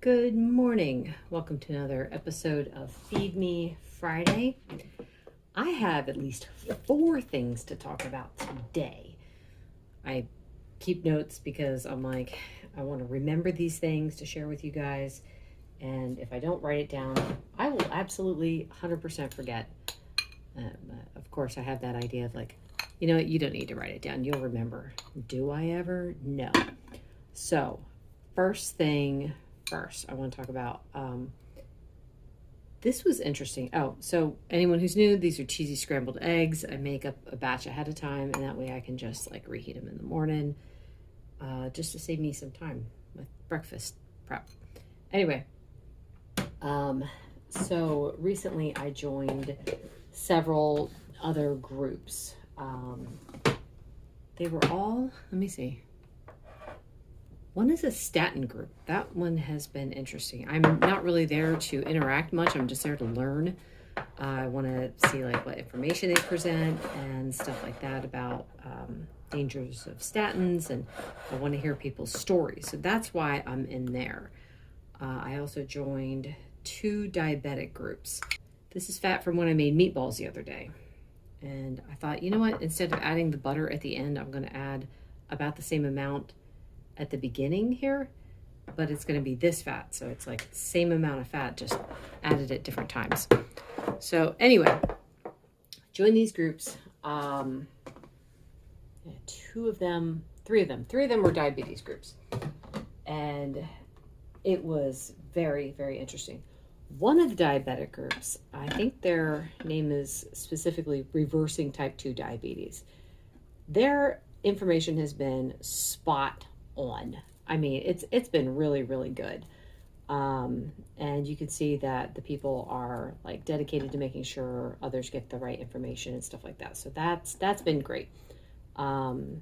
Good morning. Welcome to another episode of Feed Me Friday. I have at least 4 things to talk about today. I keep notes because I'm like, I want to remember these things to share with you guys. And if I don't write it down, I will absolutely 100% forget. Of course, I have that idea of like, you know what, you don't need to write it down. You'll remember. Do I ever? No. So, first, I want to talk about, this was interesting. Oh, so anyone who's new, these are cheesy scrambled eggs. I make up a batch ahead of time, and that way I can just like reheat them in the morning, just to save me some time with breakfast prep. Anyway, so recently I joined several other groups. They were all, let me see. One is a statin group. That one has been interesting. I'm not really there to interact much. I'm just there to learn. I want to see like what information they present and stuff like that about dangers of statins, and I want to hear people's stories. So that's why I'm in there. I also joined 2 diabetic groups. This is fat from when I made meatballs the other day. And I thought, you know what? Instead of adding the butter at the end, I'm going to add about the same amount at the beginning here, but it's going to be this fat. So it's like the same amount of fat, just added at different times. So anyway, join these groups. 3 of them were diabetes groups. And it was very, very interesting. One of the diabetic groups, I think their name is specifically Reversing Type 2 Diabetes. Their information has been spot on. I mean, it's been really, really good. And you can see that the people are like dedicated to making sure others get the right information and stuff like that. So that's been great. And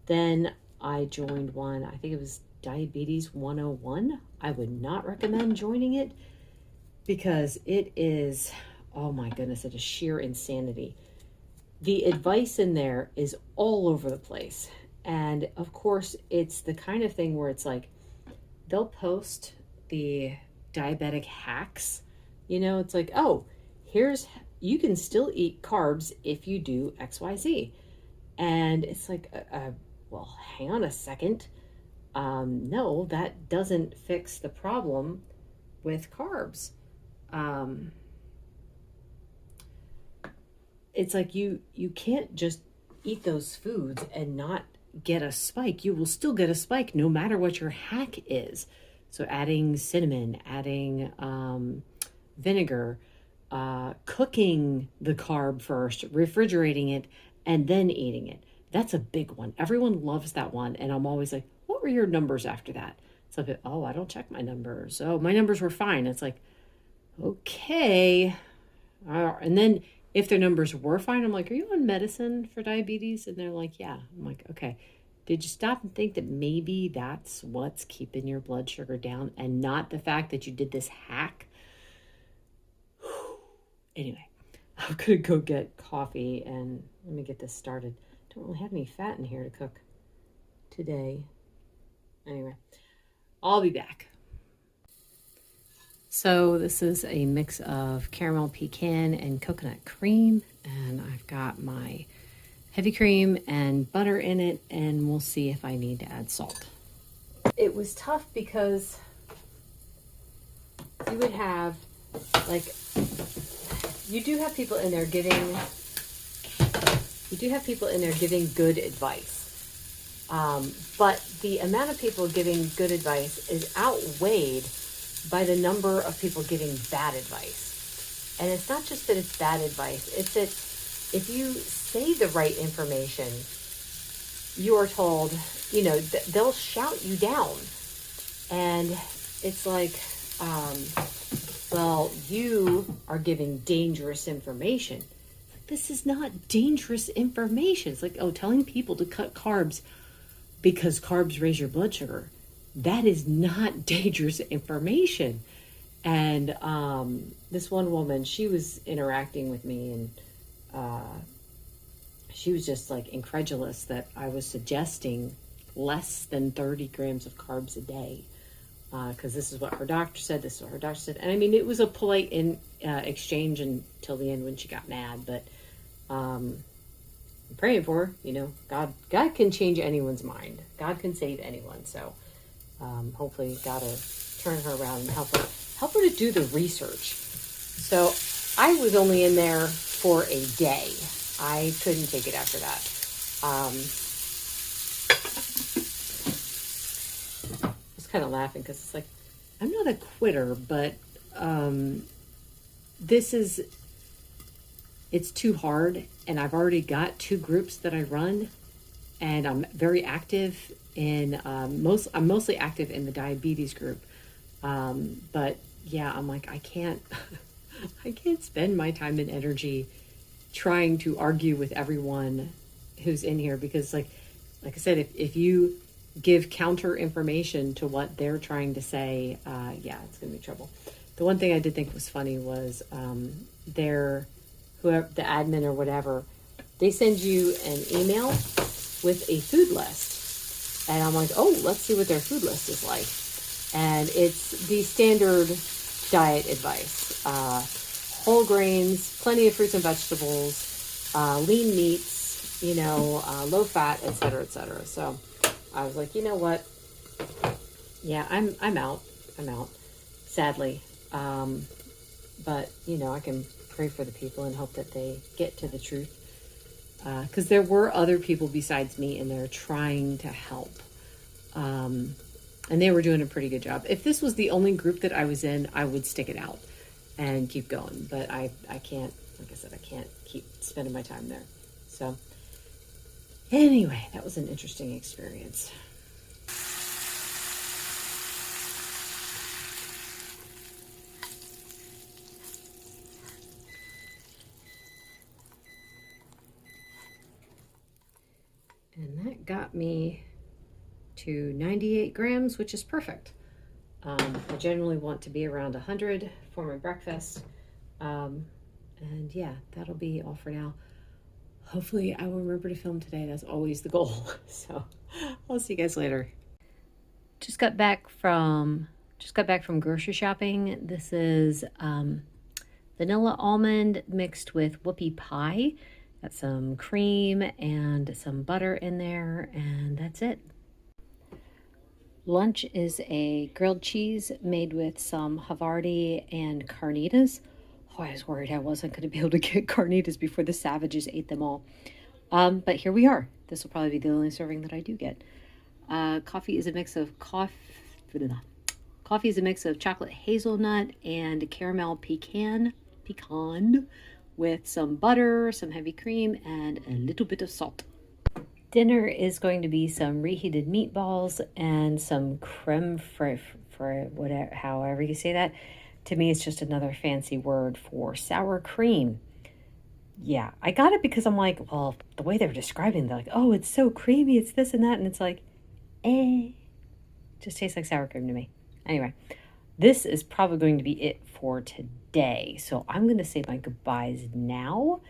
then I joined one, I think it was Diabetes 101. I would not recommend joining it because it is, oh my goodness, it is sheer insanity. The advice in there is all over the place. And of course, it's the kind of thing where it's like, they'll post the diabetic hacks. You know, it's like, oh, you can still eat carbs if you do XYZ. And it's like, well, hang on a second. No, that doesn't fix the problem with carbs. It's like you can't just eat those foods and not get a spike. You will still get a spike no matter what your hack is. So adding cinnamon, adding vinegar, cooking the carb first, refrigerating it, and then eating it. That's a big one. Everyone loves that one. And I'm always like, what were your numbers after that? It's like, oh, I don't check my numbers. Oh, my numbers were fine. It's like, okay. And then if their numbers were fine, I'm like, are you on medicine for diabetes? And they're like, yeah. I'm like, okay. Did you stop and think that maybe that's what's keeping your blood sugar down and not the fact that you did this hack? Anyway, I'm going to go get coffee and let me get this started. Don't really have any fat in here to cook today. Anyway, I'll be back. So this is a mix of caramel pecan and coconut cream, and I've got my heavy cream and butter in it, and we'll see if I need to add salt. It was tough because you would have like, you do have people in there giving good advice. But the amount of people giving good advice is outweighed by the number of people giving bad advice. And it's not just that it's bad advice, it's that if you say the right information, you are told, you know, they'll shout you down. And it's like, well, you are giving dangerous information. This is not dangerous information. It's like, oh, telling people to cut carbs because carbs raise your blood sugar. That is not dangerous information. And this one woman, she was interacting with me, and she was just like incredulous that I was suggesting less than 30 grams of carbs a day. because this is what her doctor said, this is what her doctor said. And I mean, it was a polite exchange until the end when she got mad, but I'm praying for her. You know, God can change anyone's mind. God can save anyone. So hopefully God will turn her around and help her to do the research. So I was only in there for a day. I couldn't take it after that. I was kind of laughing because it's like, I'm not a quitter, but it's too hard, and I've already got 2 groups that I run, and I'm very active in I'm mostly active in the diabetes group. But yeah, I'm like, I can't I can't spend my time and energy trying to argue with everyone who's in here, because like I said, if you give counter information to what they're trying to say, yeah, it's gonna be trouble. The one thing I did think was funny was whoever the admin or whatever, they send you an email with a food list, and I'm like, oh, let's see what their food list is like. And it's the standard diet advice: whole grains, plenty of fruits and vegetables, lean meats, low fat, etc., etc. So I was like, you know what? Yeah, I'm out. Sadly, but I can pray for the people and hope that they get to the truth. Because there were other people besides me in there trying to help. And they were doing a pretty good job. If this was the only group that I was in, I would stick it out and keep going. But I can't, like I said, I can't keep spending my time there. So anyway, that was an interesting experience. And that got me to 98 grams, which is perfect. I generally want to be around 100 for my breakfast. And yeah, that'll be all for now. Hopefully I will remember to film today. That's always the goal. So I'll see you guys later. Just got back from grocery shopping. This is vanilla almond mixed with whoopie pie. Got some cream and some butter in there, and that's it. Lunch is a grilled cheese made with some Havarti and carnitas. Oh, I was worried I wasn't going to be able to get carnitas before the savages ate them all. But here we are. This will probably be the only serving that I do get. Coffee is a mix of chocolate hazelnut and caramel pecan with some butter, some heavy cream, and a little bit of salt. Dinner is going to be some reheated meatballs and some creme fraiche, whatever, however you say that. To me, it's just another fancy word for sour cream. Yeah, I got it because I'm like, well, the way they're describing it, they're like, oh, it's so creamy, it's this and that. And it's like, just tastes like sour cream to me. Anyway, this is probably going to be it for today. So I'm going to say my goodbyes now.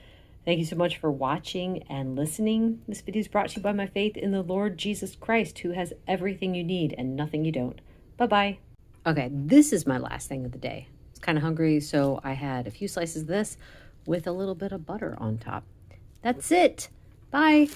Thank you so much for watching and listening. This video is brought to you by my faith in the Lord Jesus Christ, who has everything you need and nothing you don't. Bye-bye. Okay, this is my last thing of the day. I was kind of hungry, so I had a few slices of this with a little bit of butter on top. That's it. Bye.